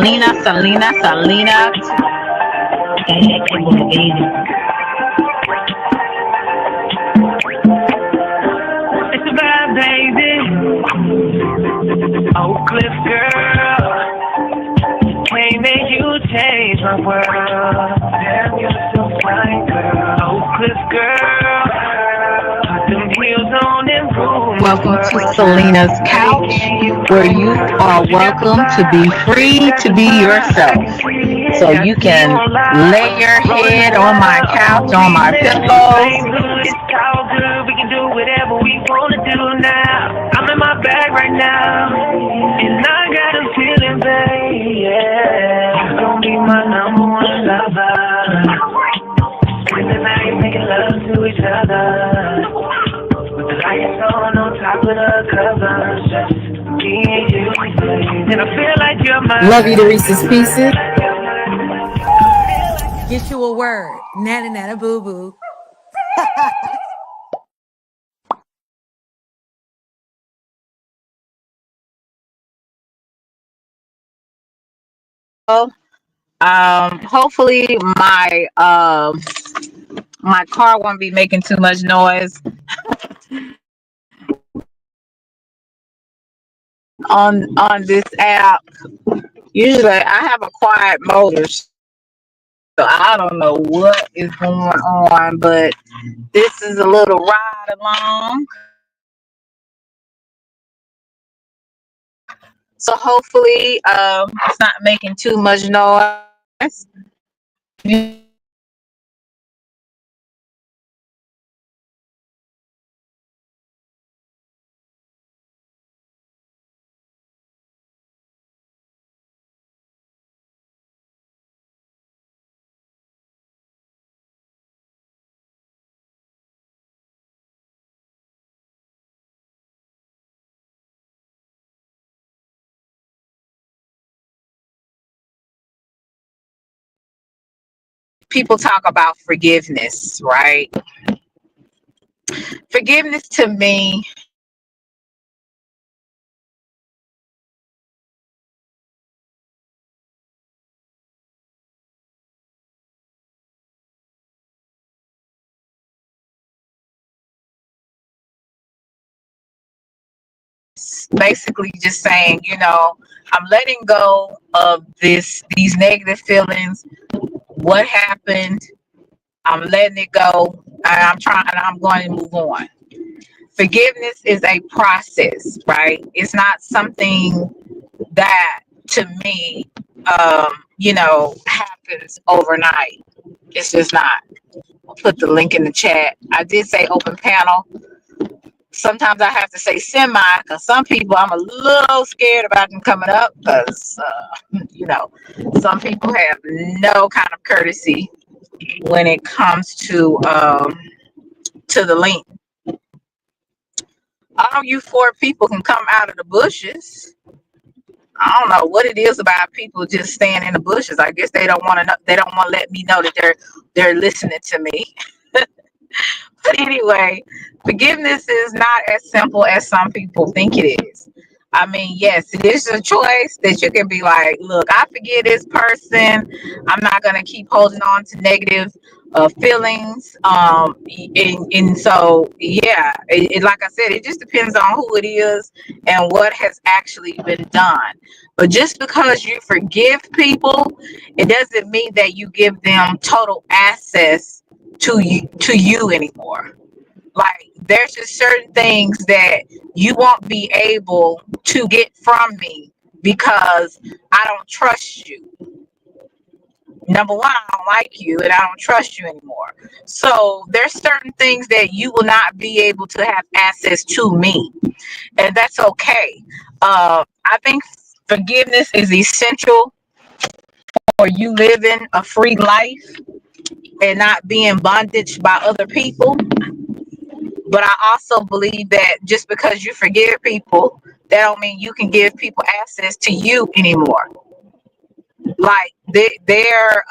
Selena. It's a vibe, baby. Oak Cliff girl, can't make you change my world. Damn, you're so fine, girl. Oak Cliff girl, put them heels on and rule. Welcome to Selena's Couch, where you are welcome to be free to be yourself. So you can lay your head on my couch, on my pillows. It's all good, we can do whatever we wanna do now. I'm in my bag right now, and I got a feeling, babe, yeah. You gon' be my number one lover. Spend the night making love to each other, with the lights on top of the covers. Just me and you, babe. And I feel like you're my Love you to Reese's Pieces. Get you a word. Nana nana boo boo. Hopefully my car won't be making too much noise on this app. Usually I have a quiet motor, so I don't know what is going on, but this is a little ride along. So hopefully it's not making too much noise. People talk about forgiveness, right? Forgiveness to me is basically just saying, I'm letting go of these negative feelings. What happened? I'm letting it go. I'm going to move on. Forgiveness is a process, right? It's not something that to me, happens overnight. It's just not. I'll put the link in the chat. I did say open panel. Sometimes I have to say semi because some people I'm a little scared about them coming up because, some people have no kind of courtesy when it comes to the link. All you four people can come out of the bushes. I don't know what it is about people just staying in the bushes. I guess they don't want to know. They don't want to let me know that they're listening to me. But anyway, forgiveness is not as simple as some people think it is. I mean, yes, it is a choice that you can be like, look, I forgive this person. I'm not going to keep holding on to negative feelings. And so, yeah, like I said, it just depends on who it is and what has actually been done. But just because you forgive people, it doesn't mean that you give them total access to you anymore. Like there's just certain things that you won't be able to get from me because I don't trust you. Number one, I don't like you and I don't trust you anymore. So there's certain things that you will not be able to have access to me, and that's okay. I think forgiveness is essential for you living a free life and not being bondage by other people. But I also believe that just because you forgive people, that don't mean you can give people access to you anymore. Like their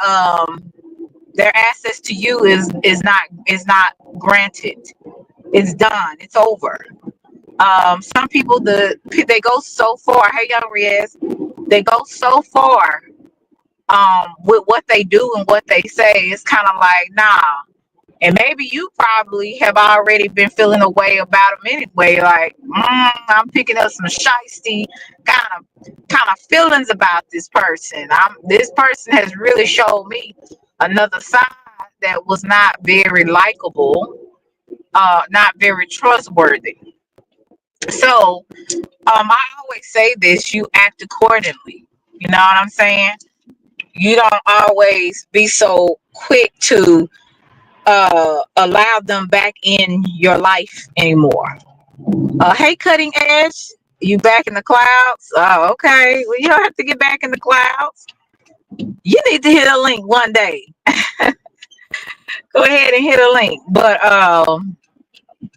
access to you is not granted. It's done. It's over. Some people they go so far. Hey, young Riaz, they go so far with what they do and what they say. It's kind of like, nah. And maybe you probably have already been feeling a way about them anyway. Like, I'm picking up some shiesty kind of feelings about this person. This person has really showed me another side that was not very likable, not very trustworthy. So, I always say this: you act accordingly. You know what I'm saying? You don't always be so quick to allow them back in your life anymore. Hey, Cutting Edge, you back in the clouds? Oh, okay. Well, you don't have to get back in the clouds. You need to hit a link one day. Go ahead and hit a link. But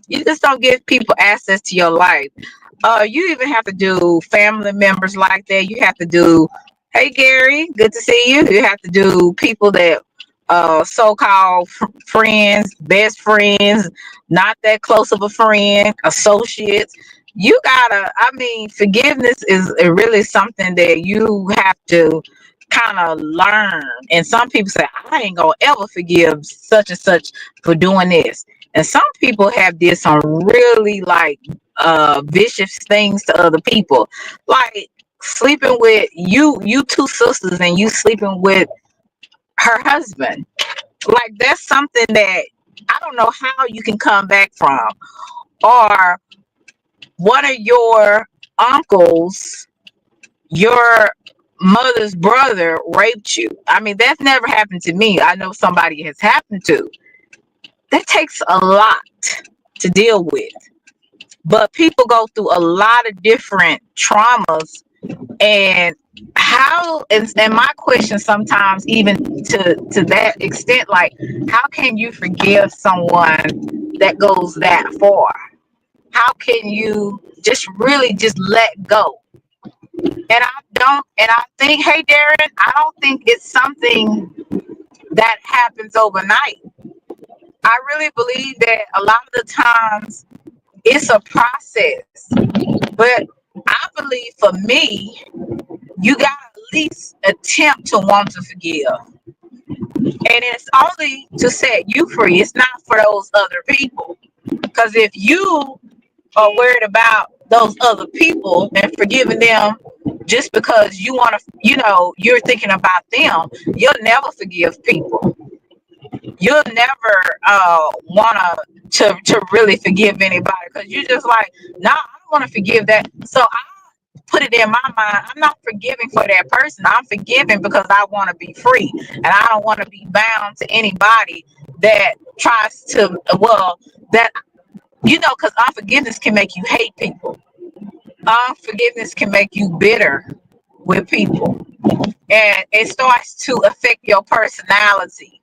you just don't give people access to your life. You even have to do family members like that. You have to do, hey Gary, good to see you. You have to do people that so-called friends, best friends, not that close of a friend, associates. You gotta, I mean, forgiveness is really something that you have to kind of learn. And some people say, I ain't gonna ever forgive such and such for doing this. And some people have did some really like vicious things to other people, like sleeping with you two sisters and you sleeping with her husband. Like that's something that I don't know how you can come back from. Or one of your uncles, your mother's brother raped you. I mean, that's never happened to me. I know somebody has happened to. That takes a lot to deal with. But people go through a lot of different traumas, and and my question sometimes even to that extent, like how can you forgive someone that goes that far? How can you just really just let go? And I think, hey Darren, I don't think it's something that happens overnight. I really believe that a lot of the times it's a process. But I believe for me, you gotta at least attempt to want to forgive. And it's only to set you free. It's not for those other people. Because if you are worried about those other people and forgiving them just because you want to, you're thinking about them, you'll never forgive people. You'll never want to really forgive anybody because you're just like, nah, I don't want to forgive that. So I put it in my mind, I'm not forgiving for that person. I'm forgiving because I want to be free and I don't want to be bound to anybody that tries to, well, that, because unforgiveness can make you hate people. Unforgiveness can make you bitter with people. And it starts to affect your personality.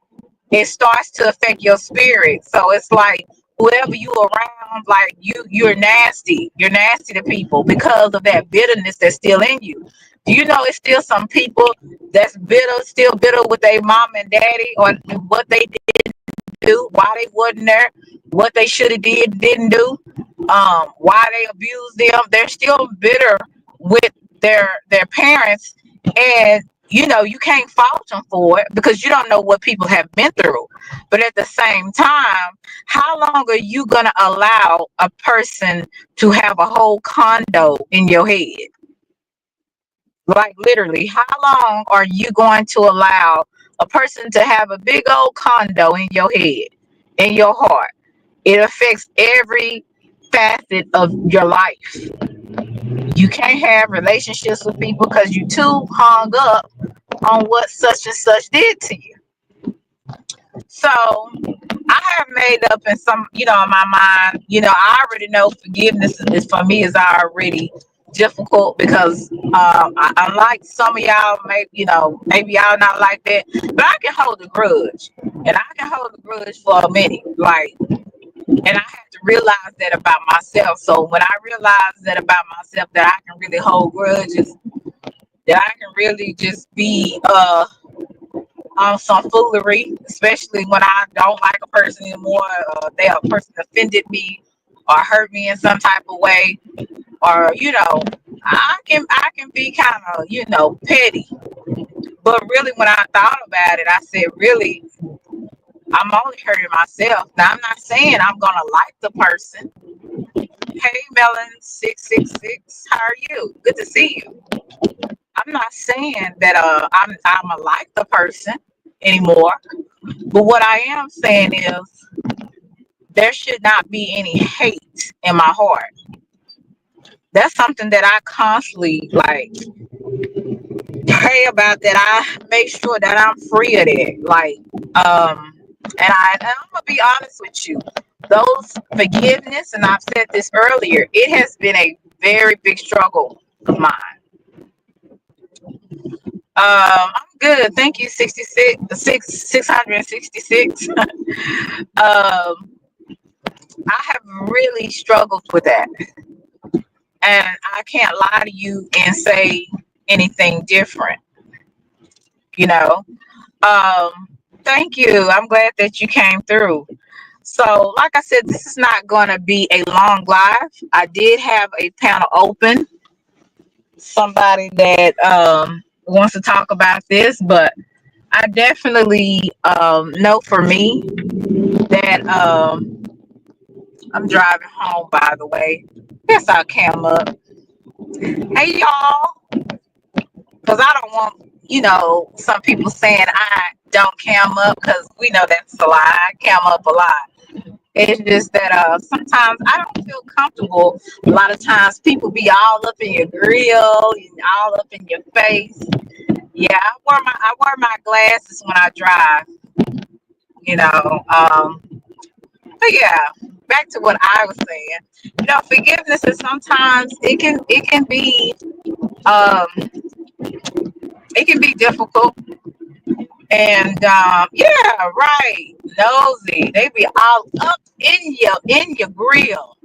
It starts to affect your spirit. So it's like whoever you around, like you're nasty. You're nasty to people because of that bitterness that's still in you. Do you know it's still some people that's bitter, still bitter with their mom and daddy on what they did do, why they wasn't there, what they should have didn't do, why they abused them. They're still bitter with their parents, and you can't fault them for it because you don't know what people have been through. But at the same time, how long are you gonna allow a person to have a whole condo in your head? Like literally, how long are you going to allow a person to have a big old condo in your head, in your heart? It affects every facet of your life. You can't have relationships with people because you too hung up on what such and such did to you. So I have made up in some, in my mind, I already know forgiveness is for me is already difficult because unlike some of y'all, maybe y'all not like that, but I can hold a grudge, and I can hold a grudge for a minute, like, and I have to realize that about myself. So when I realize that about myself, that I can really hold grudges, that I can really just be on some foolery, especially when I don't like a person anymore, a person offended me or hurt me in some type of way, or I can be kind of, petty. But really, when I thought about it, I said, really, I'm only hurting myself. Now, I'm not saying I'm gonna like the person. Hey, Melon 666, how are you? Good to see you. I'm not saying that I'm gonna like the person anymore. But what I am saying is there should not be any hate in my heart. That's something that I constantly like pray about, that I make sure that I'm free of that. Like, and I'm gonna be honest with you. Those forgiveness, and I've said this earlier, it has been a very big struggle of mine. I'm good. Thank you, 666. I have really struggled with that. And I can't lie to you and say anything different, you know. Um, Thank you. I'm glad that you came through. So, like I said, this is not going to be a long live. I did have a panel open, somebody that wants to talk about this, but I definitely know for me that I'm driving home, by the way. Yes, I came up. Hey, y'all. Because I don't want, some people saying I don't cam up, because we know that's a lie. I cam up a lot. It's just that sometimes I don't feel comfortable. A lot of times people be all up in your grill and all up in your face. Yeah, I wear my glasses when I drive, you know. But yeah, back to what I was saying. Forgiveness is sometimes um it can be difficult. And yeah, right. Nosy. They be all up in your grill,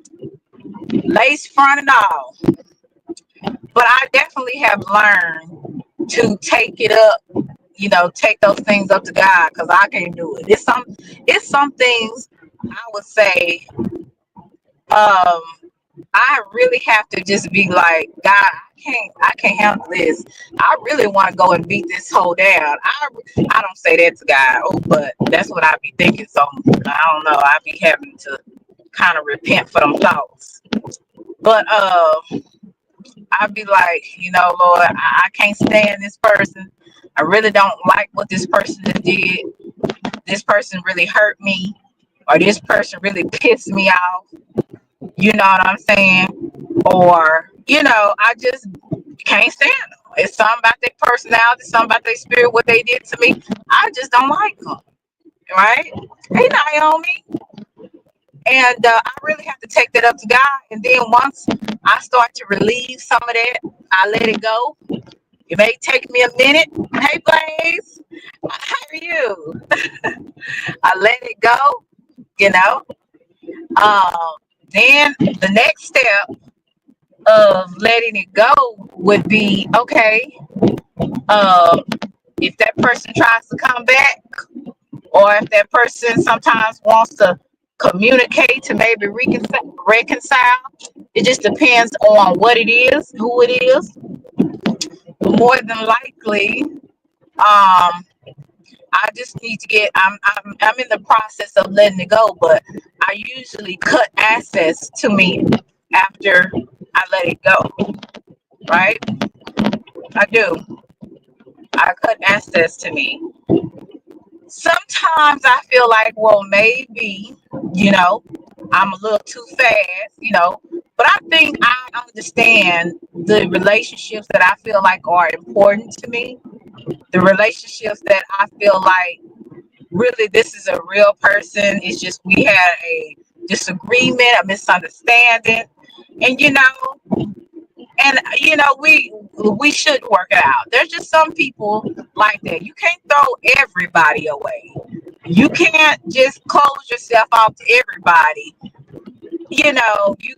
lace front and all. But I definitely have learned to take it up, take those things up to God, because I can't do it. It's some things I would say, um, I really have to just be like, God, I can't handle this. I really want to go and beat this hoe down. I don't say that to God, but that's what I be thinking. So I don't know. I be having to kind of repent for them thoughts. But I'd be like, Lord, I can't stand this person. I really don't like what this person did. This person really hurt me, or this person really pissed me off. You know what I'm saying? Or, I just can't stand them. It's something about their personality, something about their spirit, what they did to me. I just don't like them, right? Hey, Naomi. And I really have to take that up to God. And then once I start to relieve some of that, I let it go. It may take me a minute. Hey, Blaze, how are you? I let it go, you know. Then the next step of letting it go would be, okay, if that person tries to come back, or if that person sometimes wants to communicate to maybe reconcile, it just depends on what it is, who it is. But more than likely, I just need to get. I'm in the process of letting it go, but I usually cut access to me after I let it go. Right? I do. I cut access to me. Sometimes I feel like, well, maybe, I'm a little too fast, but I think I understand the relationships that I feel like are important to me, the relationships that I feel like really this is a real person. It's just we had a disagreement, a misunderstanding, and we should work it out. There's just some people like that. You can't throw everybody away. You can't just close yourself off to everybody. You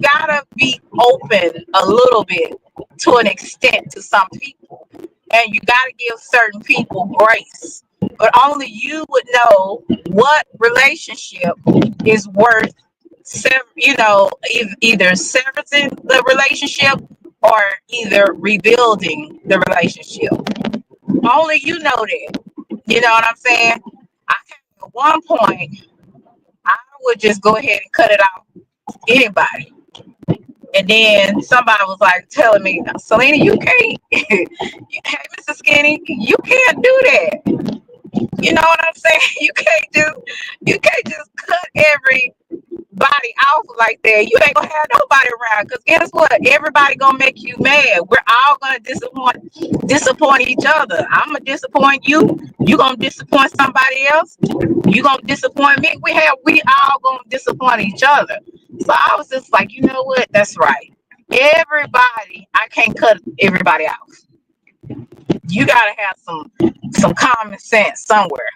gotta be open a little bit, to an extent, to some people, and you gotta give certain people grace. But only you would know what relationship is worth, either severing the relationship or either rebuilding the relationship. Only you know that. You know what I'm saying? I at one point I would just go ahead and cut it off anybody. And then somebody was like telling me, Selena, you can't hey Mr. Skinny, you can't do that. You know what I'm saying? You can't just cut everybody off like that. You ain't gonna have nobody around. Cause guess what? Everybody gonna make you mad. We're all gonna disappoint each other. I'm gonna disappoint you. You gonna disappoint somebody else. You gonna disappoint me. We all gonna disappoint each other. So I was just like, you know what? That's right. Everybody, I can't cut everybody off. You gotta have some common sense somewhere,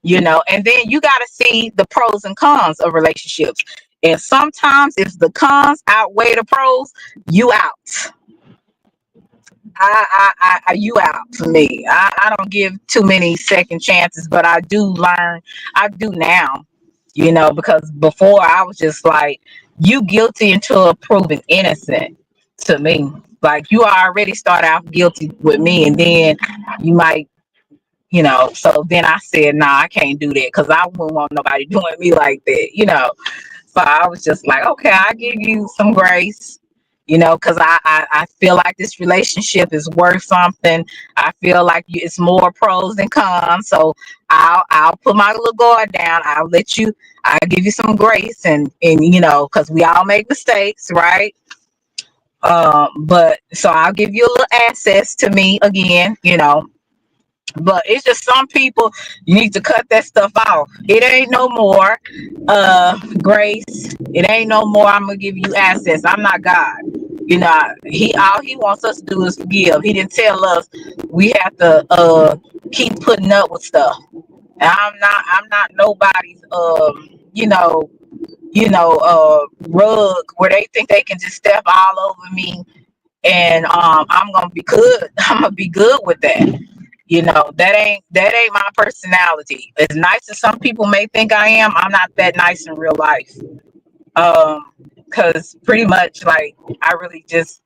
and then you gotta see the pros and cons of relationships. And sometimes if the cons outweigh the pros, you out. You out for me. I don't give too many second chances, but I do learn. I do now, because before I was just like, you guilty until proven innocent to me. Like you already start out guilty with me, and then you might, so then I said, nah, I can't do that because I wouldn't want nobody doing me like that. So I was just like, okay, I'll give you some grace, because I feel like this relationship is worth something. I feel like it's more pros than cons. So I'll put my little guard down. I'll give you some grace and because we all make mistakes, right? But so I'll give you a little access to me again, but it's just some people you need to cut that stuff off. It ain't no more grace. It ain't no more I'm gonna give you access. I'm not God. He all he wants us to do is forgive. He didn't tell us we have to keep putting up with stuff. And I'm not nobody's rug where they think they can just step all over me and I'm gonna be good. I'm gonna be good with that. That ain't my personality. As nice as some people may think I am, I'm not that nice in real life. Because pretty much like I really just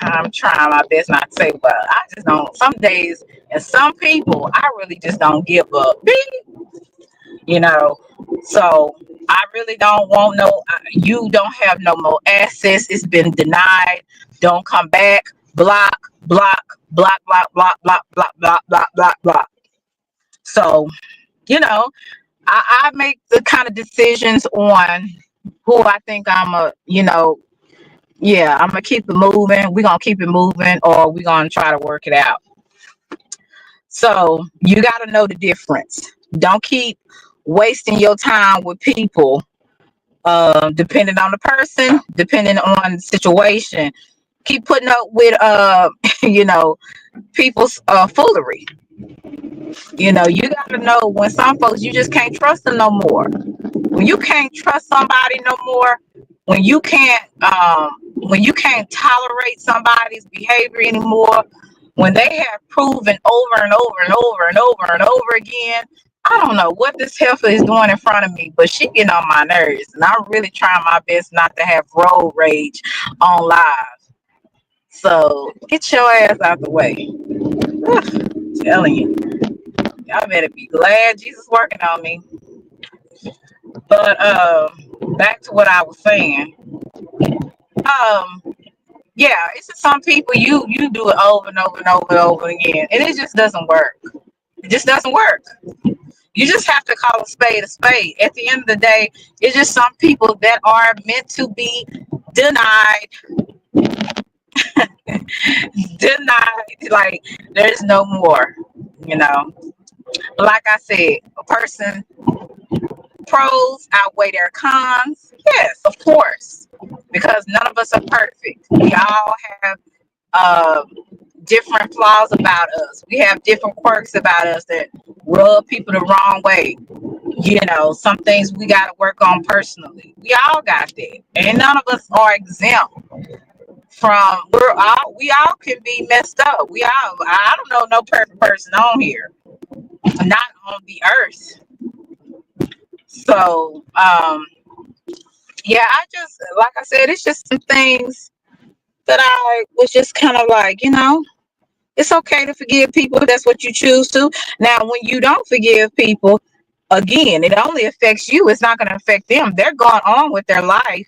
I'm trying my best not to say, but I just don't. Some days and some people I really just don't give up. You know, so I really don't want you don't have no more access. It's been denied. Don't come back. Block, block, block, block, block, block, block, block, block, block, block. So, you know, I make the kind of decisions on who I think I'm gonna keep it moving. We're gonna keep it moving, or we're gonna try to work it out. So you gotta know the difference. Don't keep wasting your time with people, depending on the person, depending on the situation. Keep putting up with people's foolery. You gotta know when some folks you just can't trust them no more. When you can't trust somebody no more, when you can't tolerate somebody's behavior anymore, when they have proven over and over and over and over and over again, I don't know what this heifer is doing in front of me, but she getting on my nerves, and I'm really trying my best not to have road rage on live. So get your ass out the way. Telling you, y'all better be glad Jesus working on me. But back to what I was saying. Yeah, it's just some people you do it over and over and over and over again, and it just doesn't work. It just doesn't work. You just have to call a spade a spade. At the end of the day, it's just some people that are meant to be denied. Denied. Like there's no more. But like I said, a person pros outweigh their cons. Yes, of course, because none of us are perfect. We all have uh, different flaws about us. We have different quirks about us that rub people the wrong way. Some things we got to work on personally. We all got that, and none of us are exempt from. We all can be messed up. I don't know no perfect person on here, not on the earth. So yeah, I just like I said, it's just some things that I was just kind of like, it's okay to forgive people if that's what you choose to. Now, when you don't forgive people, again, it only affects you. It's not going to affect them. They're going on with their life,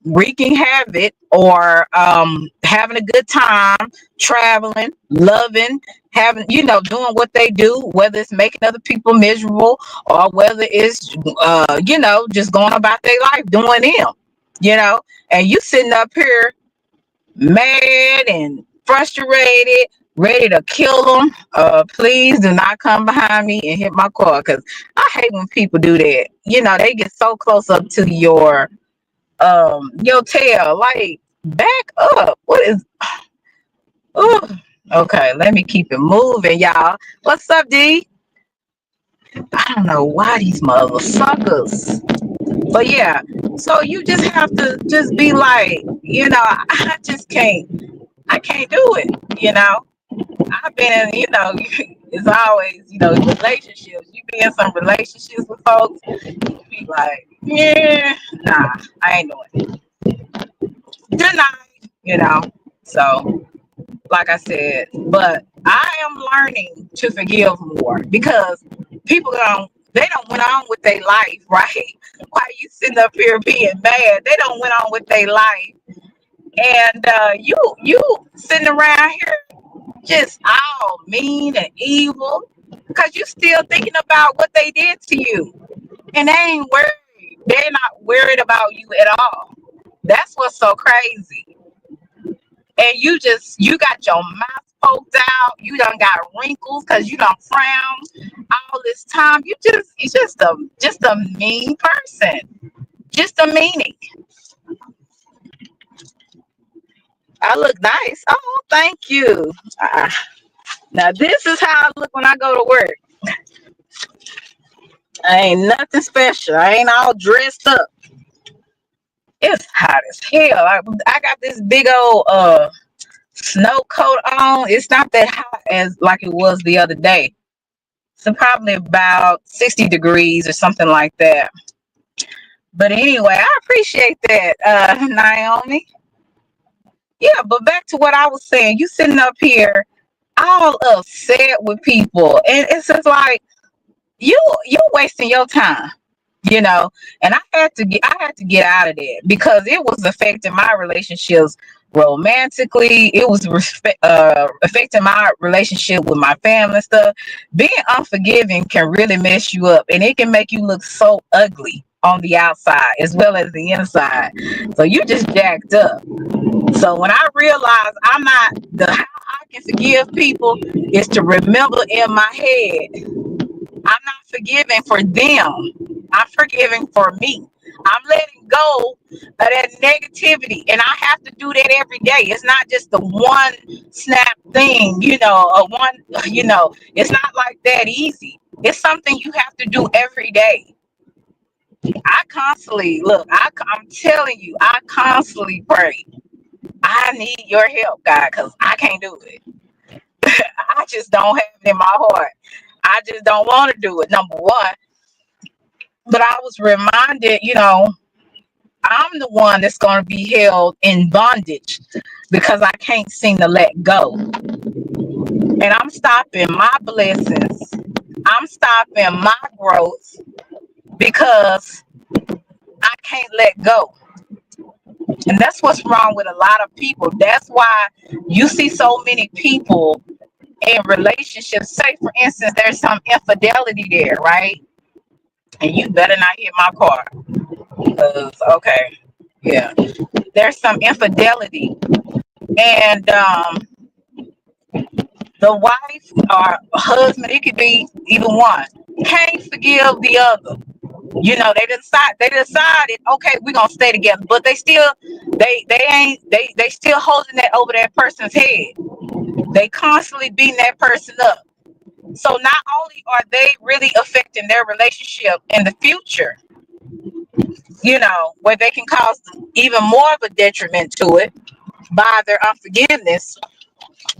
wreaking havoc or having a good time, traveling, loving, having, doing what they do, whether it's making other people miserable or whether it's, just going about their life doing them, and you sitting up here mad and frustrated, ready to kill them. Please do not come behind me and hit my car because I hate when people do that. They get so close up to your tail. Like, back up. What is? Ooh. Okay, let me keep it moving, y'all. What's up, D? I don't know why these mother suckers. But yeah, so you just have to just be like, I just can't. I can't do it. I've been in, it's always, relationships. You be in some relationships with folks, you be like, yeah, nah, I ain't doing it. Good night, So, like I said, but I am learning to forgive more because people they don't went on with their life, right? Why you sitting up here being mad? They don't went on with their life, and you sitting around here just all mean and evil because you still thinking about what they did to you, and they ain't worried. They're not worried about you at all. That's what's so crazy. And you got your mouth poked out. You done got wrinkles because you done frowned all this time. You just a mean person. Just a meanie. I look nice. Oh, thank you. Now this is how I look when I go to work. I ain't nothing special. I ain't all dressed up. It's hot as hell. I got this big old snow coat on. It's not that hot as like it was the other day. So probably about 60 degrees or something like that. But anyway, I appreciate that, Naomi. Yeah, but back to what I was saying. You sitting up here all upset with people, and it's just like you wasting your time. And I had to get out of there because it was affecting my relationships romantically. It was affecting my relationship with my family and stuff. Being unforgiving can really mess you up, and it can make you look so ugly on the outside as well as the inside. So you just jacked up. So when I realized I'm not the how I can forgive people is to remember in my head I'm not forgiving for them. I'm forgiving for me. I'm letting go of that negativity. And I have to do that every day. It's not just the one snap thing, it's not like that easy. It's something you have to do every day. I constantly, look, I'm telling you, I constantly pray. I need your help, God, because I can't do it. I just don't have it in my heart. I just don't want to do it, number one. But I was reminded, I'm the one that's going to be held in bondage because I can't seem to let go. And I'm stopping my blessings. I'm stopping my growth because I can't let go. And that's what's wrong with a lot of people. That's why you see so many people in relationships. Say, for instance, there's some infidelity there, right? And you better not hit my car. Because, okay, yeah. There's some infidelity. And the wife or husband, it could be either one, can't forgive the other. They decided, okay, we're gonna stay together, but they still they still holding that over that person's head. They constantly beating that person up. So not only are they really affecting their relationship in the future, where they can cause even more of a detriment to it by their unforgiveness,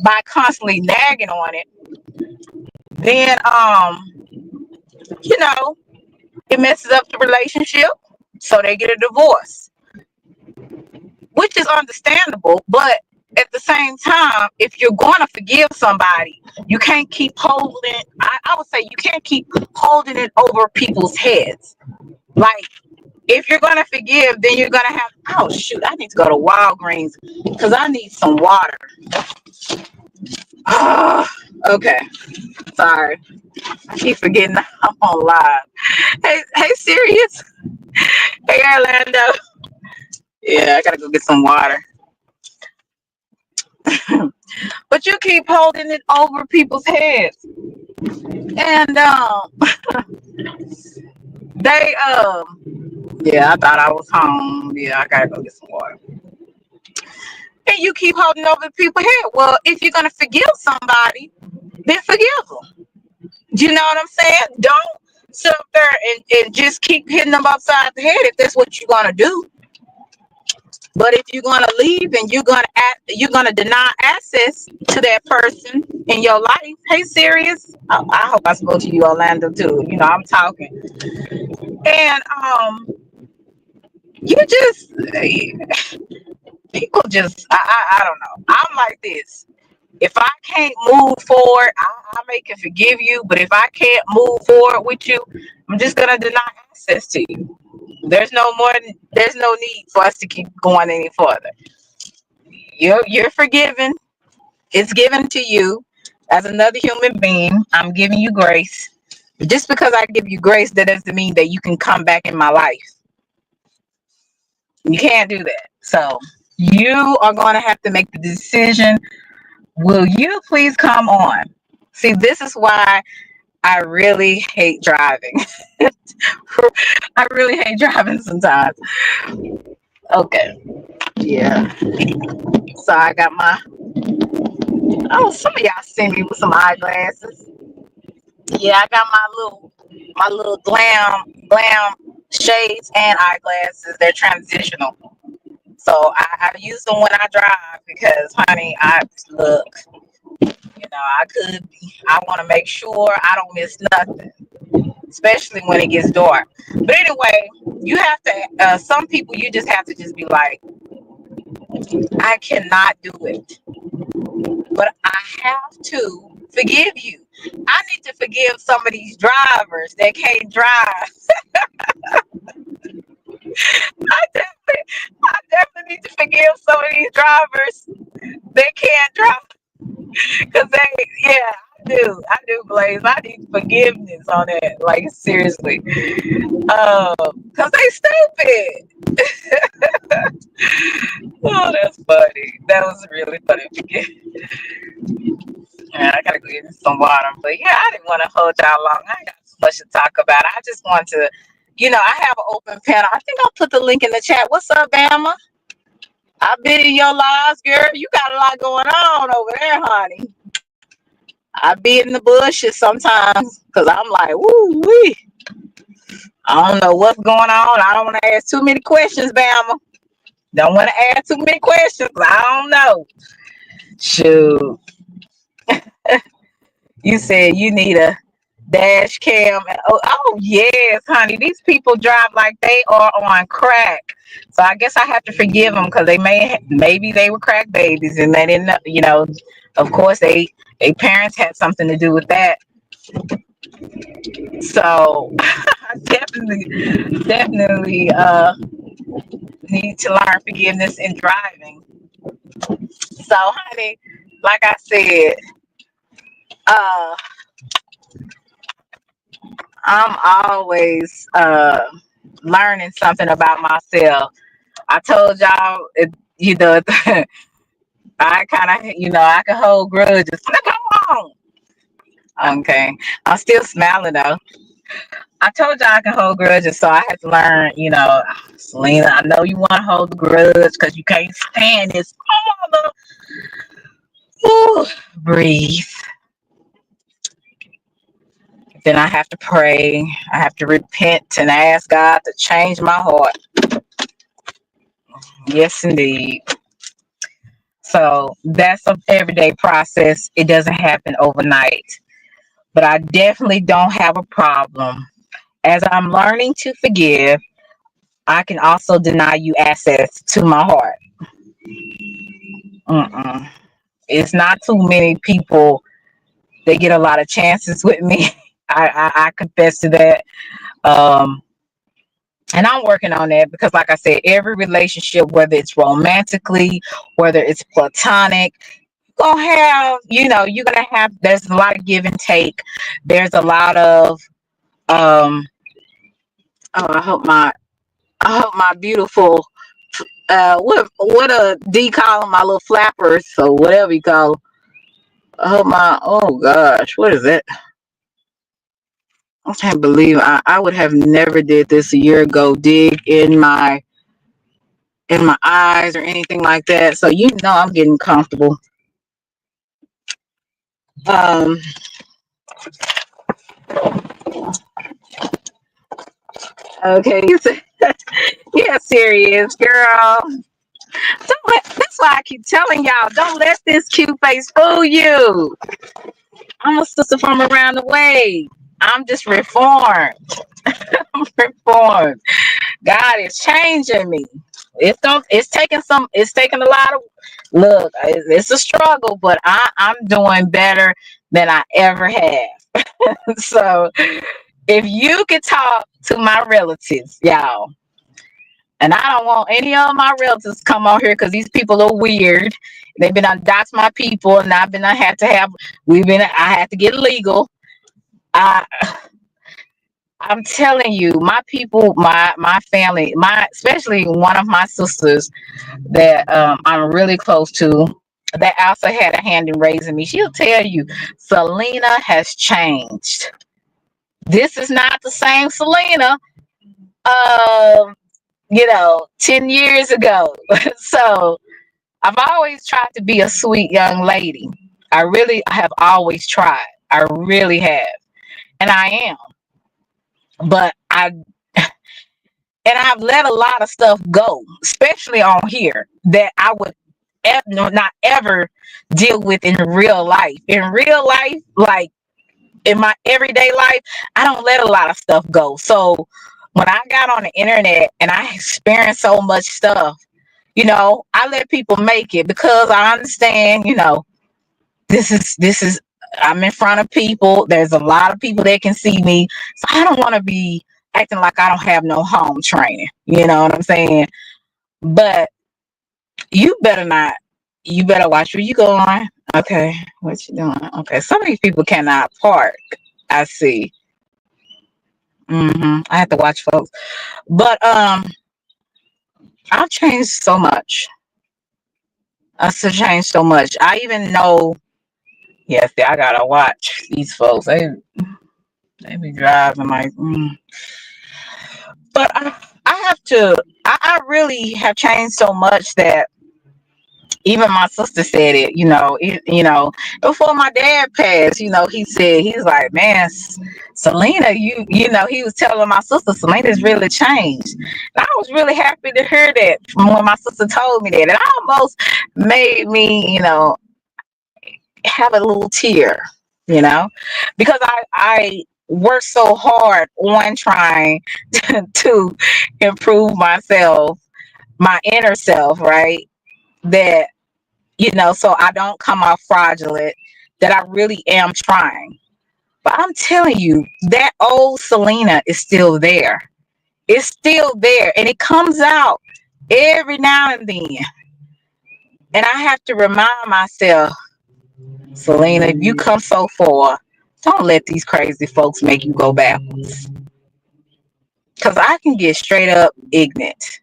by constantly nagging on it, then you know, it messes up the relationship, so they get a divorce. which is understandable. But at the same time, if you're going to forgive somebody, you can't keep holding. I would say you can't keep holding it over people's heads. Like, if you're gonna forgive, then you're gonna have. Oh shoot! I need to go to Walgreens because I need some water. Okay, sorry. I keep forgetting I'm on live. Hey, Sirius. Hey, Orlando. Yeah, I gotta go get some water. But you keep holding it over people's heads, and they yeah, I thought I was home. Yeah, I gotta go get some water. And you keep holding over people's head. Well, if you're gonna forgive somebody, then forgive them. Do you know what I'm saying? Don't sit up there and just keep hitting them upside the head if that's what you're gonna do. But if you're gonna leave and you're gonna deny access to that person in your life, hey, serious. I hope I spoke to you, Orlando, too. You know, I'm talking, and you just people just I don't know. I'm like this. If I can't move forward, I may can forgive you. But if I can't move forward with you, I'm just gonna deny access to you. There's no more. There's no need for us to keep going any further. You're forgiven. It's given to you as another human being. I'm giving you grace. But just because I give you grace, that doesn't mean that you can come back in my life. You can't do that. So you are going to have to make the decision. Will you please come on? See, this is why I really hate driving. I really hate driving sometimes. Okay. Yeah. So I got my. Oh, some of y'all see me with some eyeglasses. Yeah, I got my little glam shades and eyeglasses. They're transitional. So I use them when I drive because, honey, I look. I want to make sure I don't miss nothing, especially when it gets dark. But anyway, you have to. Some people, you just have to just be like, I cannot do it, but I have to forgive you. I need to forgive some of these drivers that can't drive. I definitely need to forgive some of these drivers that can't drive because yeah, I do, Blaze. I need forgiveness on that, like seriously, because they stupid. Oh, that's funny. That was really funny. Yeah, I gotta go get some water. But yeah, I didn't want to hold y'all long. I got too much to talk about. I just want to, I have an open panel. I think I'll put the link in the chat. What's up, Bama? I've been in your lives, girl. You got a lot going on over there, honey. I be in the bushes sometimes because I'm like, woo wee. I don't know what's going on. I don't want to ask too many questions, Bama. Don't want to ask too many questions. I don't know. Shoot. You said you need a dash cam. Oh, yes, honey. These people drive like they are on crack. So I guess I have to forgive them because maybe they were crack babies and they didn't know, of course they parents had something to do with that. So I definitely need to learn forgiveness in driving. So honey, like I said, I'm always learning something about myself. I told y'all, I kind of, I can hold grudges. Come on. Okay. I'm still smiling though. I told y'all I can hold grudges, so I had to learn, Selena, I know you want to hold the grudge because you can't stand this. Ooh, breathe. Then I have to pray. I have to repent and ask God to change my heart. Yes, indeed. So that's an everyday process. It doesn't happen overnight. But I definitely don't have a problem. As I'm learning to forgive, I can also deny you access to my heart. Mm-mm. It's not too many people that get a lot of chances with me. I confess to that. Um, and I'm working on that because, like I said, every relationship, whether it's romantically, whether it's platonic, gonna have, you're gonna have. There's a lot of give and take. There's a lot of um. Oh, I hope my beautiful what a D call 'em, my little flappers or whatever you call 'em. I hope my oh gosh, what is it? I can't believe I would have never did this a year ago. Dig in my eyes or anything like that. So I'm getting comfortable. Um. Okay. Yeah, serious girl. That's why I keep telling y'all, don't let this cute face fool you. I'm a sister from around the way. I'm just reformed. I'm reformed. God is changing me. It's taking a lot of look. It's a struggle, but I'm doing better than I ever have. So if you could talk to my relatives, y'all, and I don't want any of my relatives to come on here because these people are weird. They've been dox my people, and I had to get legal. I I'm telling you, my people, my family, especially one of my sisters that I'm really close to, that also had a hand in raising me. She'll tell you, Selena has changed. This is not the same Selena, 10 years ago. So I've always tried to be a sweet young lady. I really have always tried. I really have. And I am. But I've let a lot of stuff go, especially on here, that I would not ever deal with in real life. In real life, like in my everyday life, I don't let a lot of stuff go. So when I got on the internet and I experienced so much stuff, I let people make it because I understand, this is I'm in front of people. There's a lot of people that can see me. So I don't want to be acting like I don't have no home training. You know what I'm saying? But you better not. You better watch where you going. Okay, what you doing? Okay, some of these people cannot park. I see. I have to watch folks. But I've changed so much. I've changed so much. I even know. Yes, I gotta watch these folks. They be driving like. But I have to. I really have changed so much that even my sister said it. Before my dad passed, he said he's like, man, Selena, he was telling my sister Selena's really changed. And I was really happy to hear that from when my sister told me that. It almost made me, have a little tear, because I worked so hard on trying to improve myself, my inner self, right? That, so I don't come off fraudulent, that I really am trying. But I'm telling you, that old Selena is still there. It's still there. And it comes out every now and then. And I have to remind myself, Selena, if you come so far, don't let these crazy folks make you go backwards. Because I can get straight up ignorant.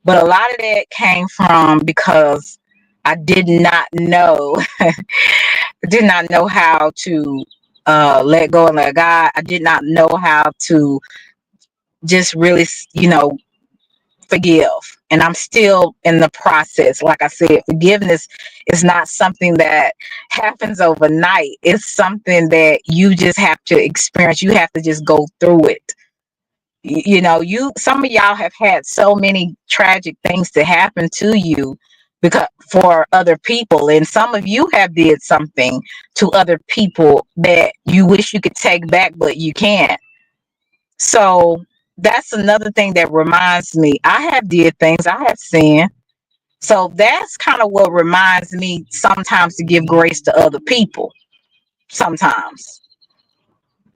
But a lot of that came from because I did not know, did not know how to let go and let God. I did not know how to just really, forgive. And I'm still in the process. Like I said, forgiveness is not something that happens overnight. It's something that you just have to experience. You have to just go through it. Some of y'all have had so many tragic things to happen to you because for other people, and some of you have did something to other people that you wish you could take back, but you can't. So that's another thing that reminds me. I have did things, I have sinned. So that's kind of what reminds me sometimes to give grace to other people. Sometimes.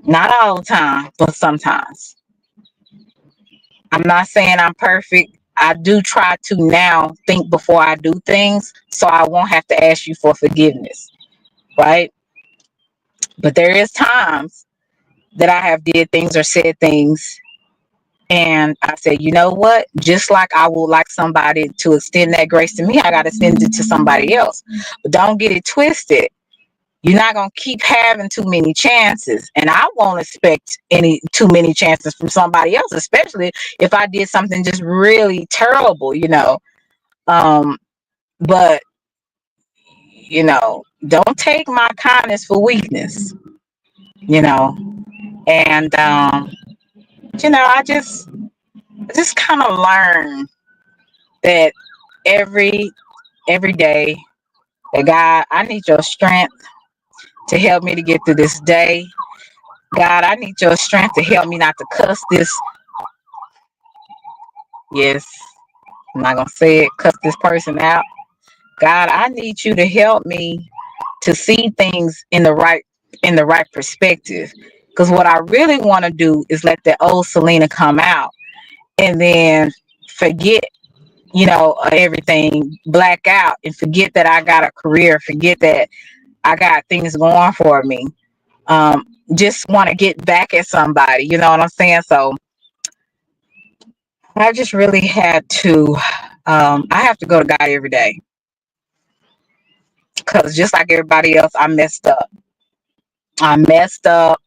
Not all the time, but sometimes. I'm not saying I'm perfect. I do try to now think before I do things so I won't have to ask you for forgiveness, right? But there is times that I have did things or said things and I said, you know what? Just like I would like somebody to extend that grace to me, I got to extend it to somebody else. But don't get it twisted. You're not gonna keep having too many chances, and I won't expect any too many chances from somebody else, especially if I did something just really terrible, Um, but don't take my kindness for weakness, you know. And I just kind of learn that every every day that God, I need your strength to help me to get through this day. God, I need your strength to help me not to cuss this. Yes, I'm not gonna say it, cuss this person out. God, I need you to help me to see things in the right perspective. Because what I really want to do is let the old Selena come out and then forget, everything, black out and forget that I got a career, forget that I got things going for me. Um, just want to get back at somebody, you know what I'm saying? So I just really had to, I have to go to God every day because just like everybody else, I messed up. I messed up.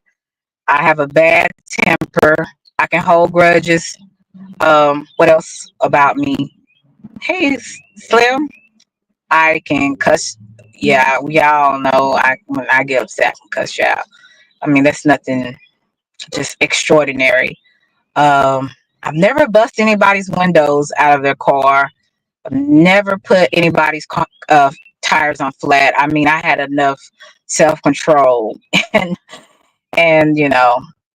I have a bad temper. I can hold grudges. What else about me? Hey, Slim, I can cuss. Yeah, we all know when I get upset, I can cuss you out. I mean, that's nothing just extraordinary. Um, I've never bust anybody's windows out of their car. I've never put anybody's tires on flat. I mean, I had enough self control and and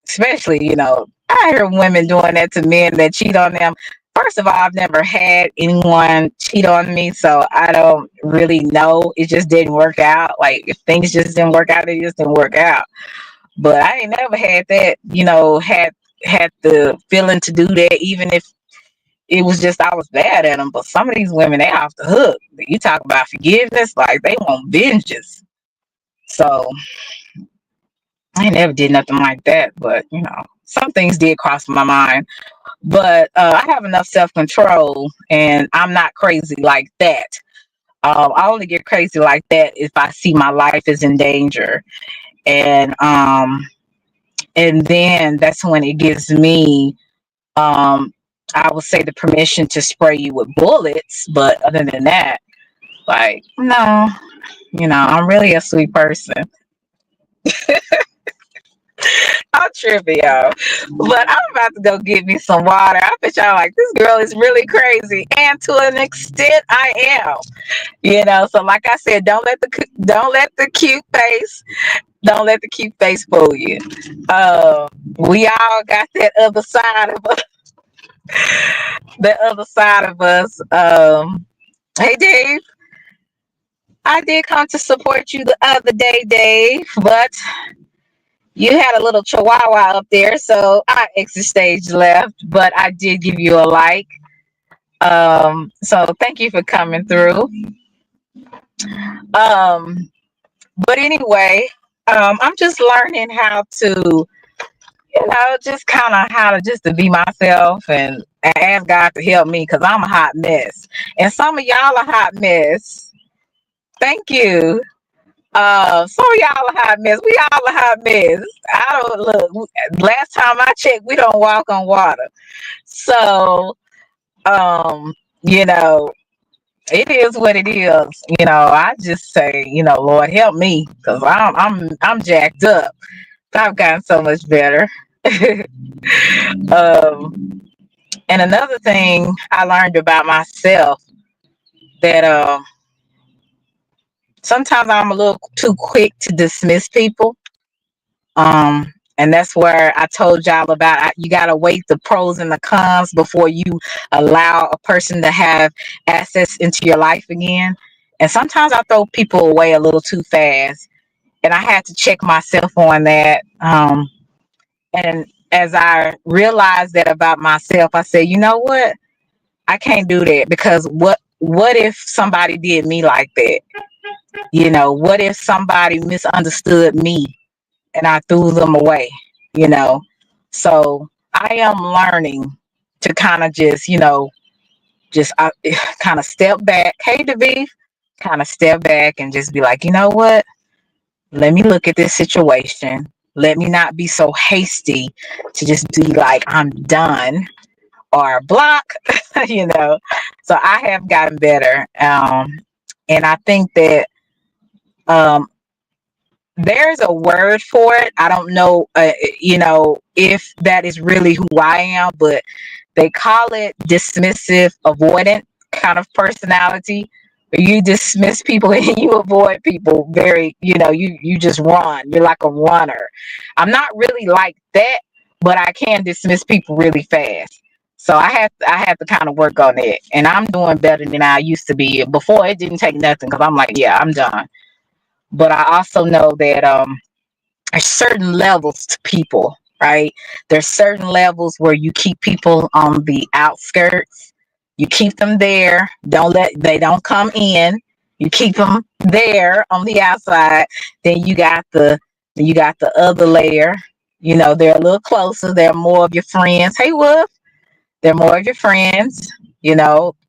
especially I hear women doing that to men that cheat on them. First of all, I've never had anyone cheat on me, so I don't really know. It just didn't work out. Like if things just didn't work out, it just didn't work out. But I ain't never had that, had the feeling to do that, even if it was just I was bad at them. But some of these women, they off the hook. You talk about forgiveness, like they want vengeance. So I never did nothing like that. But some things did cross my mind. But I have enough self control, and I'm not crazy like that. I only get crazy like that if I see my life is in danger, and then that's when it gives me, I would say, the permission to spray you with bullets. But other than that, like no, I'm really a sweet person. I'm tripping, y'all. But I'm about to go get me some water. I bet y'all like this girl is really crazy, and to an extent, I am. So like I said, don't let the cute face fool you. We all got that other side of us. The other side of us. Hey Dave, I did come to support you the other day, Dave, but you had a little chihuahua up there, so I exit stage left, but I did give you a like. So thank you for coming through. Um, but anyway, I'm just learning how to, just kind of how to just to be myself and ask God to help me because I'm a hot mess. And some of y'all a hot mess. Thank you. Some of y'all a hot mess. We all a hot mess. I don't look. Last time I checked, we don't walk on water. So, um, you know, it is what it is. I just say, Lord help me, because I'm jacked up. I've gotten so much better. um, and another thing I learned about myself that sometimes I'm a little too quick to dismiss people. And that's where I told y'all about you got to weigh the pros and the cons before you allow a person to have access into your life again. And sometimes I throw people away a little too fast. And I had to check myself on that. And as I realized that about myself, I said, you know what? I can't do that, because what if somebody did me like that? What if somebody misunderstood me and I threw them away? You know, so I am learning to kind of just kind of step back. Hey, Daviv, kind of step back and just be like, you know what? Let me look at this situation. Let me not be so hasty to just be like, I'm done or block, you know. So I have gotten better. And I think that um, there's a word for it. I don't know, if that is really who I am, but they call it dismissive avoidant kind of personality. Where you dismiss people and you avoid people very, you just run. You're like a runner. I'm not really like that, but I can dismiss people really fast. So I have to kind of work on it, and I'm doing better than I used to be. Before, it didn't take nothing because I'm like, yeah, I'm done. But I also know that there's certain levels to people, right? There's certain levels where you keep people on the outskirts. You keep them there. They don't come in. You keep them there on the outside. Then you got the other layer. They're a little closer. They're more of your friends. Hey, Wolf. They're more of your friends.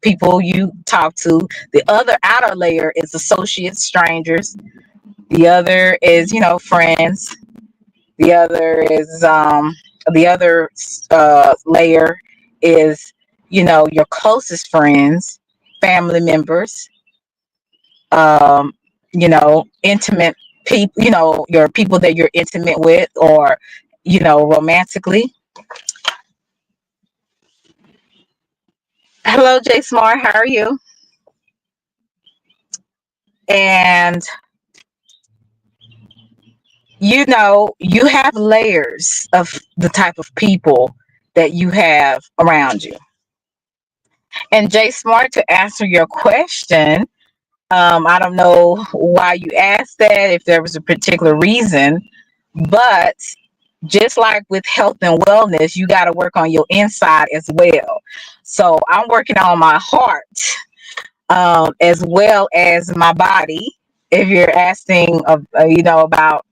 People you talk to. The other outer layer is associates, strangers. The other is, friends. The other layer is, your closest friends, family members, um, intimate people, your people that you're intimate with, or, romantically. Hello, Jay Smart. How are you? And you have layers of the type of people that you have around you. And Jay Smart, to answer your question, I don't know why you asked that, if there was a particular reason, but just like with health and wellness, you got to work on your inside as well. So I'm working on my heart, as well as my body. If you're asking, about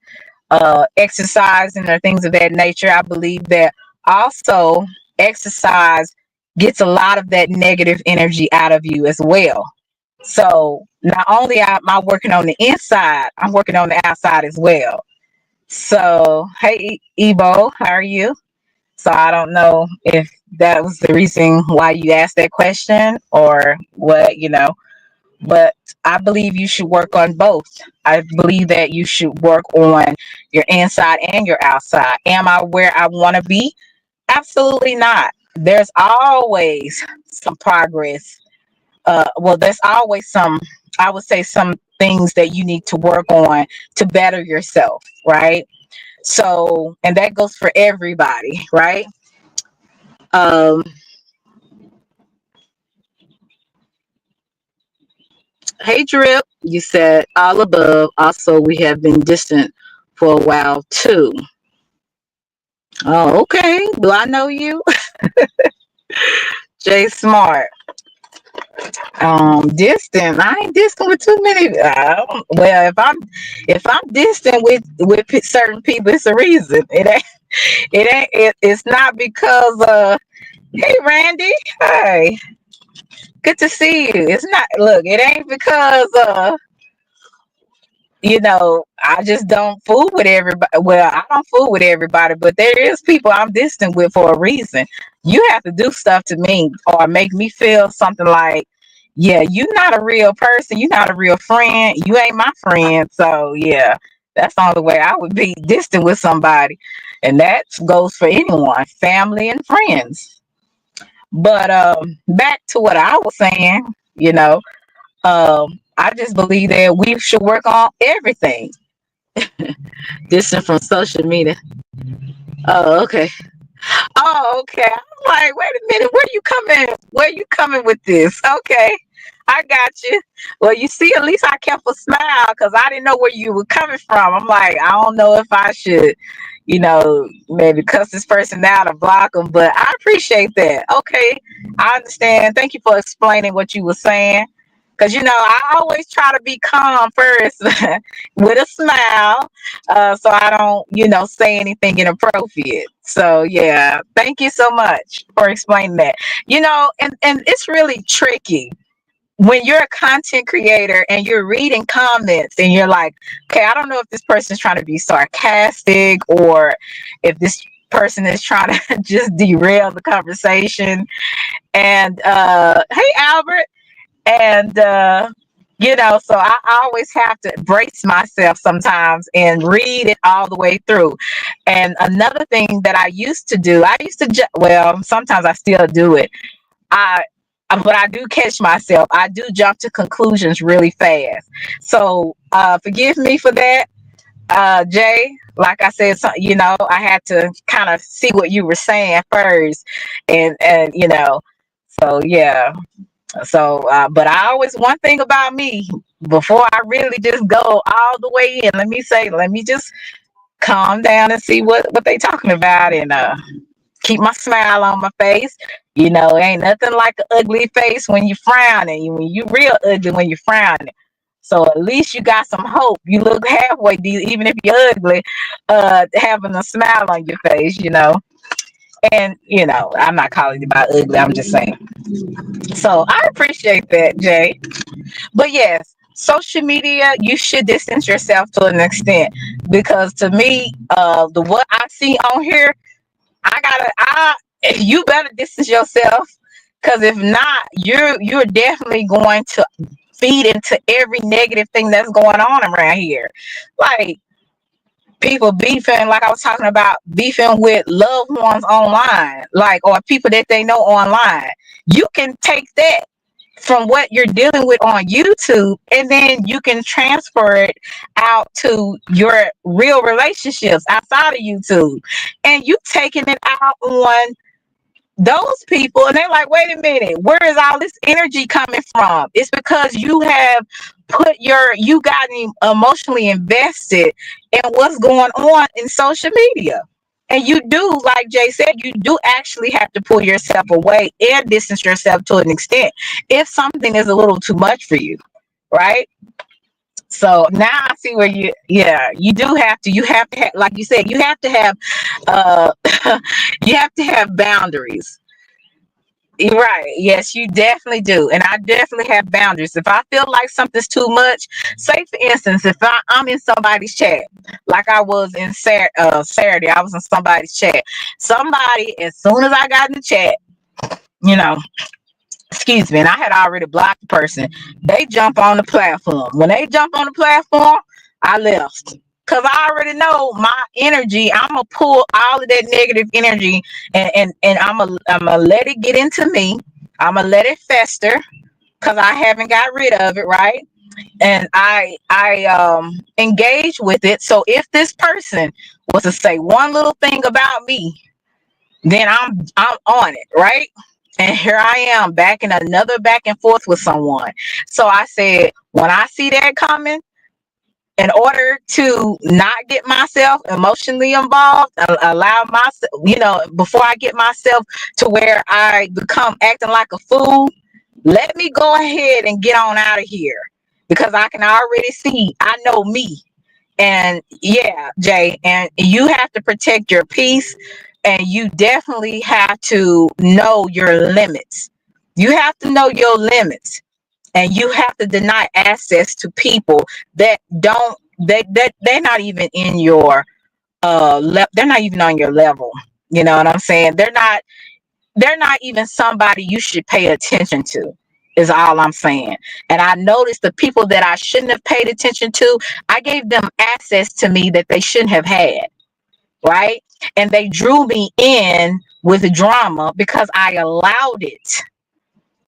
exercising or things of that nature, I believe that also exercise gets a lot of that negative energy out of you as well. So not only am I working on the inside, I'm working on the outside as well. So hey, Ebo, how are you? So I don't know if that was the reason why you asked that question or what. But I believe you should work on both. I believe that you should work on your inside and your outside. Am I where I want to be? Absolutely not. There's always some progress. Well, there's always I would say, some things that you need to work on to better yourself, right? So, and that goes for everybody, right? Um, hey, Drip, you said all above. Also, we have been distant for a while too. Oh, okay. Do I know you? Jay Smart. Distant. I ain't distant with too many. Well, if I'm distant with certain people, it's a reason. It's not because hey, Randy. Hey, good to see you. It's not. Look, it ain't because I just don't fool with everybody. Well, I don't fool with everybody, but there is people I'm distant with for a reason. You have to do stuff to me or make me feel something like, yeah, you're not a real person. You're not a real friend. You ain't my friend. So yeah, that's the only way I would be distant with somebody. And that goes for anyone, family and friends. But back to what I was saying, I just believe that we should work on everything. Distant from social media. Oh, okay. Oh, okay. I'm like, wait a minute, where you coming? Where you coming with this? Okay, I got you. Well, you see, at least I kept a smile because I didn't know where you were coming from. I'm like, I don't know if I should, maybe cuss this person out or block them, but I appreciate that. Okay, I understand. Thank you for explaining what you were saying. Cause I always try to be calm first with a smile, so I don't, say anything inappropriate. So yeah, thank you so much for explaining that. And it's really tricky when you're a content creator and you're reading comments and you're like, okay, I don't know if this person's trying to be sarcastic or if this person is trying to just derail the conversation. And hey, Albert. And so I always have to brace myself sometimes and read it all the way through. And another thing that I used to do, well, sometimes I still do it. I but I do catch myself. I do jump to conclusions really fast. So forgive me for that, Jay. Like I said, I had to kind of see what you were saying first, and so yeah. So, but I always, one thing about me, before I really just go all the way in, let me just calm down and see what they talking about, and keep my smile on my face. Ain't nothing like an ugly face when you frowning. When you real ugly when you frowning. So at least you got some hope. You look halfway decent, even if you're ugly, having a smile on your face. And I'm not calling you about ugly. I'm just saying. So I appreciate that, Jay. But yes, social media, you should distance yourself to an extent because to me, the what I see on here, you better distance yourself because if not, you're definitely going to feed into every negative thing that's going on around here. Like people beefing, like I was talking about, beefing with loved ones online, like or people that they know online. You can take that from what you're dealing with on YouTube, and then you can transfer it out to your real relationships outside of YouTube, and you taking it out on those people, and they're like, wait a minute, where is all this energy coming from? It's because you got emotionally invested in what's going on in social media. And you do, like Jay said, you do actually have to pull yourself away and distance yourself to an extent if something is a little too much for you, right? So now I see where you do have to, like you said, you have to have, uh, you have to have boundaries. Right. Yes, you definitely do. And I definitely have boundaries. If I feel like something's too much, say for instance, if I'm in somebody's chat, like I was in Saturday, I was in somebody's chat. Somebody, as soon as I got in the chat, you know, excuse me, and I had already blocked the person, they jump on the platform. When they jump on the platform, I left. Cause I already know my energy. I'm gonna pull all of that negative energy and I'm gonna let it get into me. I'm gonna let it fester because I haven't got rid of it, right? And I engage with it. So if this person was to say one little thing about me, then I'm on it, right? And here I am back in another back and forth with someone. So I said, when I see that coming, in order to not get myself emotionally involved, allow myself, before I get myself to where I become acting like a fool, let me go ahead and get on out of here because I can already see, I know me. And yeah, Jay, and you have to protect your peace, and you definitely have to know your limits. You have to know your limits, and you have to deny access to people that don't they're not even in your they're not even on your level. You know what I'm saying? They're not even somebody you should pay attention to, is all I'm saying. And I noticed the people that I shouldn't have paid attention to, I gave them access to me that they shouldn't have had, right? And they drew me in with drama because I allowed it.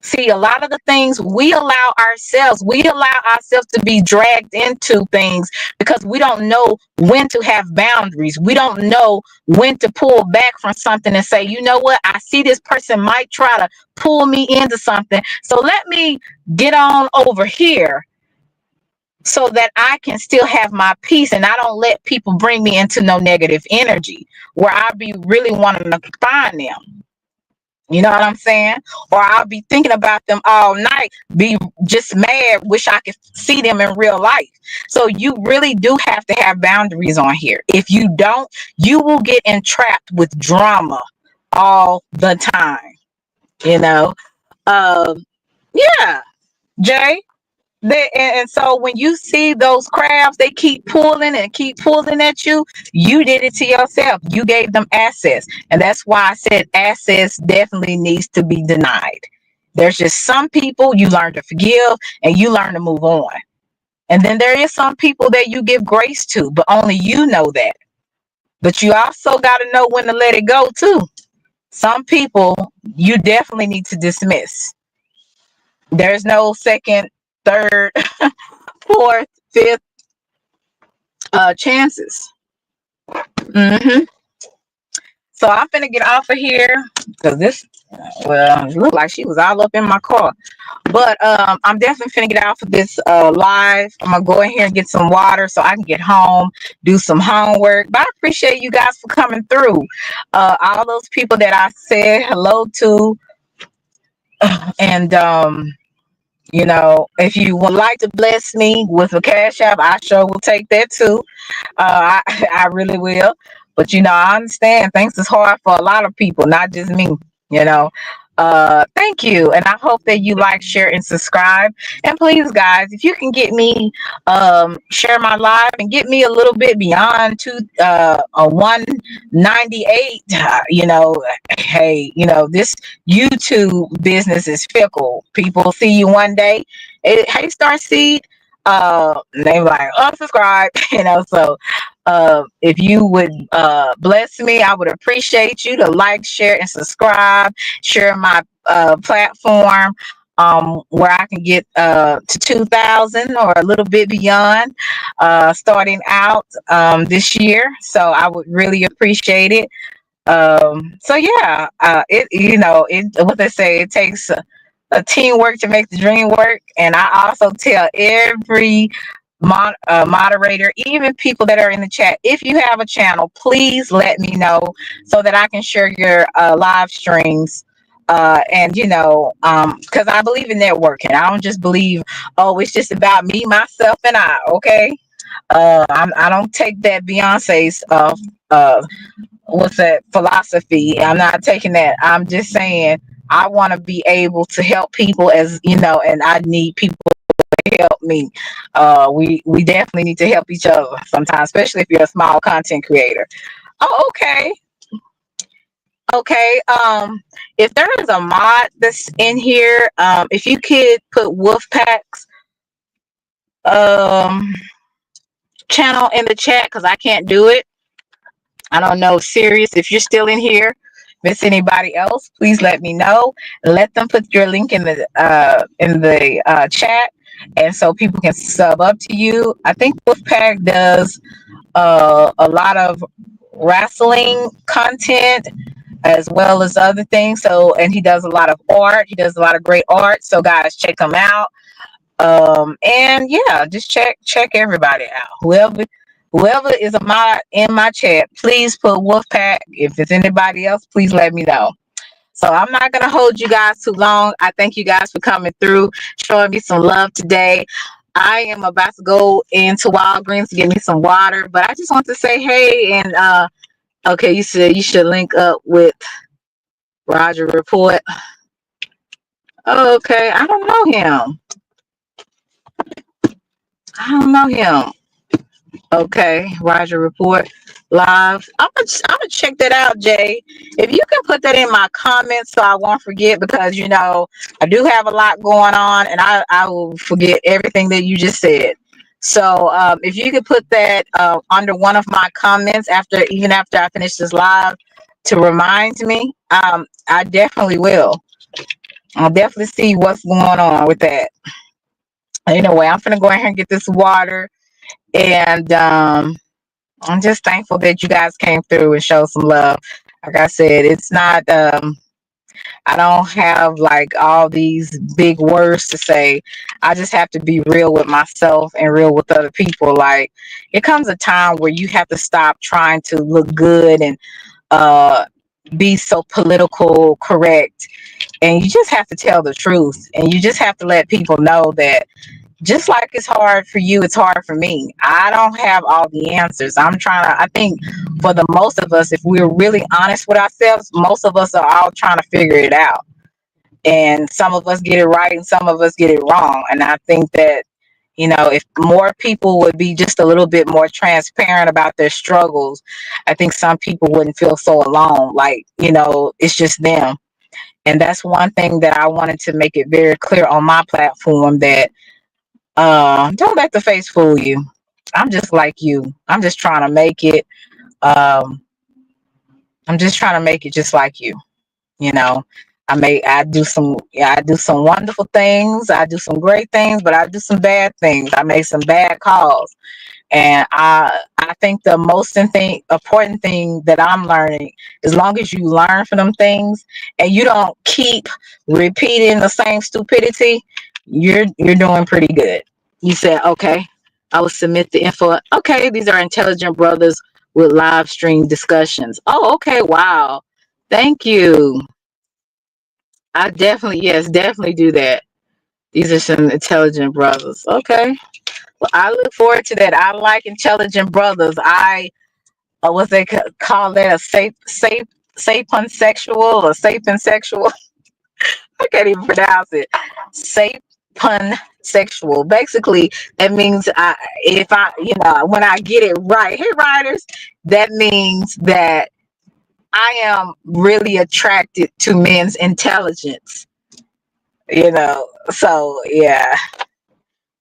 See, a lot of the things we allow ourselves to be dragged into things because we don't know when to have boundaries. We don't know when to pull back from something and say, you know what, I see this person might try to pull me into something. So let me get on over here so that I can still have my peace and I don't let people bring me into no negative energy where I be really wanting to find them. You know what I'm saying? Or I'll be thinking about them all night, be just mad, wish I could see them in real life. So you really do have to have boundaries on here. If you don't, you will get entrapped with drama all the time. You know? Um, yeah, Jay. And so when you see those crabs, they keep pulling and keep pulling at you. You did it to yourself. You gave them access. And that's why I said access definitely needs to be denied. There's just some people you learn to forgive and you learn to move on. And then there is some people that you give grace to, but only you know that. But you also got to know when to let it go too. Some people you definitely need to dismiss. There's no second, third, fourth, fifth chances. hmm So I'm finna get off of here because this, well, it looked like she was all up in my car. But I'm definitely finna get off of this live. I'm gonna go in here and get some water so I can get home, do some homework. But I appreciate you guys for coming through. All those people that I said hello to, and you know, if you would like to bless me with a cash app, I sure will take that too. I really will. But you know, I understand things is hard for a lot of people, not just me, you know. Thank you. And I hope that you like, share, and subscribe. And please, guys, if you can get me share my live and get me a little bit beyond a 198, you know, hey, you know, this YouTube business is fickle. People see you one day, hey, Starseed, they like unsubscribe, you know. So if you would bless me, I would appreciate you to like, share, and subscribe. Share my platform where I can get to 2,000 or a little bit beyond starting out this year. So I would really appreciate it. So yeah, it, you know, it, what they say, it takes a teamwork to make the dream work. And I also tell every moderator, even people that are in the chat, if you have a channel, please let me know so that I can share your live streams. And you know, because I believe in networking. I don't just believe, oh, it's just about me, myself, and I. Okay, I don't take that Beyonce's what's that philosophy. I'm not taking that. I'm just saying I want to be able to help people, as you know, and I need people to help me. We definitely need to help each other sometimes, especially if you're a small content creator. Oh, okay. Okay. If there is a mod that's in here, if you could put Wolfpack's um channel in the chat, because I can't do it. I don't know, Sirius, if you're still in here. If it's anybody else, please let me know. Let them put your link in the chat, and so people can sub up to you. I think Wolfpack does a lot of wrestling content as well as other things. So, and he does a lot of art. He does a lot of great art. So, guys, check him out. And yeah, just check everybody out. Whoever is a mod in my chat, please put Wolfpack. If it's anybody else, please let me know. So I'm not going to hold you guys too long. I thank you guys for coming through, showing me some love today. I am about to go into Walgreens to get me some water, but I just want to say hey. And okay, you said you should link up with Roger Report. Okay, I don't know him. I don't know him. Okay, Roger Report live. I'm gonna check that out, Jay. If you can put that in my comments so I won't forget, because you know I do have a lot going on and I will forget everything that you just said. So if you could put that under one of my comments even after I finish this live to remind me, I definitely will. I'll definitely see what's going on with that. Anyway, I'm gonna go ahead and get this water, and I'm just thankful that you guys came through and showed some love. Like I said, it's not. I don't have like all these big words to say. I just have to be real with myself and real with other people. Like, it comes a time where you have to stop trying to look good and uh, be so political correct, and you just have to tell the truth, and you just have to let people know that just like it's hard for you, it's hard for me. I don't have all the answers. I think for the most of us, if we're really honest with ourselves, most of us are all trying to figure it out. And some of us get it right and some of us get it wrong. And I think that, if more people would be just a little bit more transparent about their struggles, I think some people wouldn't feel so alone. Like, it's just them. And that's one thing that I wanted to make it very clear on my platform, that don't let the face fool you. I'm just like you. I'm just trying to make it. Um, I'm just trying to make it just like you. You know, I do some, yeah, I do some wonderful things. I do some great things, but I do some bad things. I make some bad calls. And I think the most important thing that I'm learning, as long as you learn from them things and you don't keep repeating the same stupidity, you're doing pretty good. You said, okay, I will submit the info. Okay, these are intelligent brothers with live stream discussions. Oh, okay, wow. Thank you. I definitely, yes, definitely do that. These are some intelligent brothers. Okay. Well, I look forward to that. I like intelligent brothers. I what they call that, a sapiensexual or sapiensexual. I can't even pronounce it. Sapiensexual. Basically, that means if I, when I get it right, hey writers, that means that I am really attracted to men's intelligence. So yeah.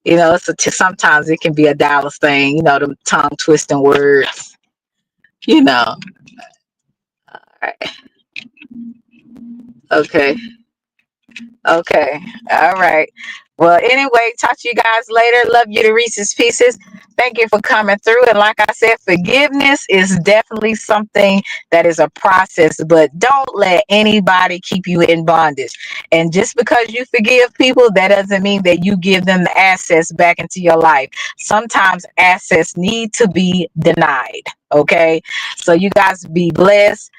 Sometimes it can be a Dallas thing, the tongue twisting words, you know. All right. Okay. Okay. All right. Well, anyway, talk to you guys later. Love you to Reese's Pieces. Thank you for coming through. And like I said, forgiveness is definitely something that is a process, but don't let anybody keep you in bondage. And just because you forgive people, that doesn't mean that you give them the access back into your life. Sometimes access need to be denied. Okay. So you guys be blessed.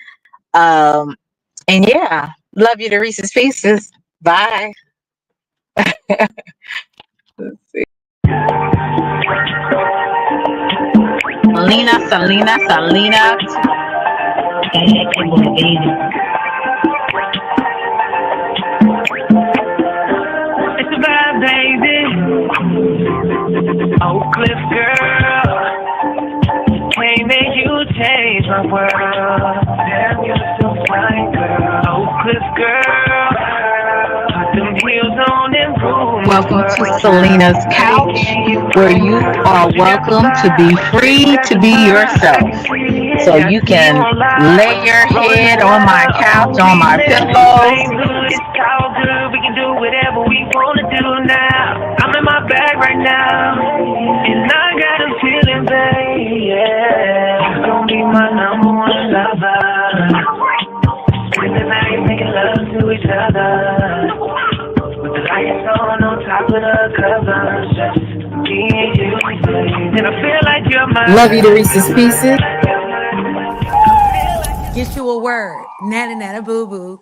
And yeah, love you to Reese's Pieces. Bye. Selena. It's a vibe, baby. Oak Cliff girl, can't make you change my world. Damn, you're so fine, girl. Oak Cliff girl, put them heels on and prove. Welcome to Selena's Couch, where you are welcome to be free to be yourself. So you can lay your head on my couch, on my pillows. It's all good, we can do whatever we wanna do now. I'm in my bag right now, and I got a feeling, babe, yeah. You gon' be my number one lover. Spend the night making love to each other, with the lights on top of the covers. Just me and you, babe. And I feel like you're my Love you to Reese's Pieces. Get you a word. Nana nana boo boo.